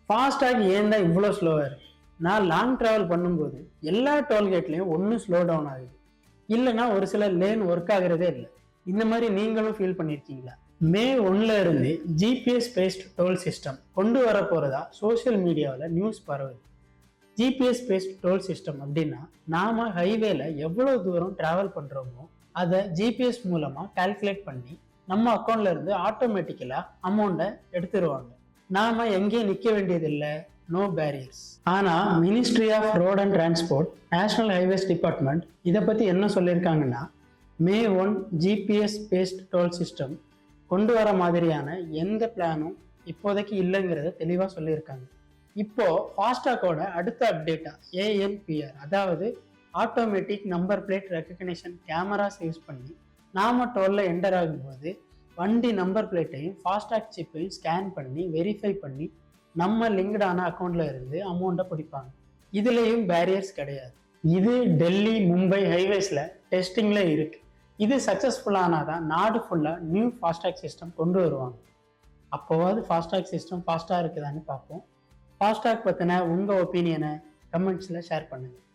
FASTag ஏன் தான் இவ்வளோ ஸ்லோவாக இருக்கு? நான் லாங் டிராவல் பண்ணும்போது எல்லா டோல்கேட்லையும் ஒன்று ஸ்லோ டவுன் ஆகுது, இல்லைன்னா ஒரு சில லேன் ஒர்க் ஆகுறதே இல்லை. இந்த மாதிரி நீங்களும் ஃபீல் பண்ணியிருக்கீங்களா? மே 1ல இருந்து ஜிபிஎஸ் பேஸ்ட் டோல் சிஸ்டம் கொண்டு வர போறதா சோசியல் மீடியாவில் நியூஸ் பரவுது. ஜிபிஎஸ் பேஸ்ட் டோல் சிஸ்டம் அப்படின்னா நாம ஹைவேல எவ்வளவு தூரம் டிராவல் பண்றோமோ அதை ஜிபிஎஸ் மூலமா கால்குலேட் பண்ணி நம்ம அக்கௌண்ட்ல இருந்து ஆட்டோமேட்டிக்கலா அமௌண்ட்டை எடுத்துருவாங்க. நாம எங்கேயும் நிக்க வேண்டியதில்லை, நோ பேரியர்ஸ். ஆனா ministry of road and transport, national highways department இதை பத்தி என்ன சொல்லியிருக்காங்கன்னா, May 1 GPS based toll system கொண்டு வர மாதிரியான எந்த பிளானும் இப்போதைக்கு இல்லைங்கிறத தெளிவா சொல்லியிருக்காங்க. இப்போ ஃபாஸ்டாகோட அடுத்த அப்டேட்டா ஏஎன்பிஆர், அதாவது automatic number plate recognition cameras use பண்ணி நாம டோல்ல என்டர் ஆகும்போது வண்டி நம்பர் பிளேட்டையும் ஃபாஸ்டாக் சிப்பையும் ஸ்கேன் பண்ணி வெரிஃபை பண்ணி நம்ம லிங்க்டான அக்கௌண்ட்ல இருந்து அமௌண்ட்டை பிடிப்பாங்க. இதுலேயும் பேரியர்ஸ் கிடையாது. இது டெல்லி மும்பை ஹைவேஸ்ல டெஸ்டிங்ல இருக்கு. இது சக்சஸ்ஃபுல்லானாதான் நாடு ஃபுல்லா நியூ ஃபாஸ்டாக் சிஸ்டம் கொண்டு வருவாங்க. அப்போவாது ஃபாஸ்டாக் சிஸ்டம் ஃபாஸ்டா இருக்குதான்னு பார்ப்போம். ஃபாஸ்டாக் பற்றின உங்கள் ஒப்பீனியனை கமெண்ட்ஸில் ஷேர் பண்ணுங்கள்.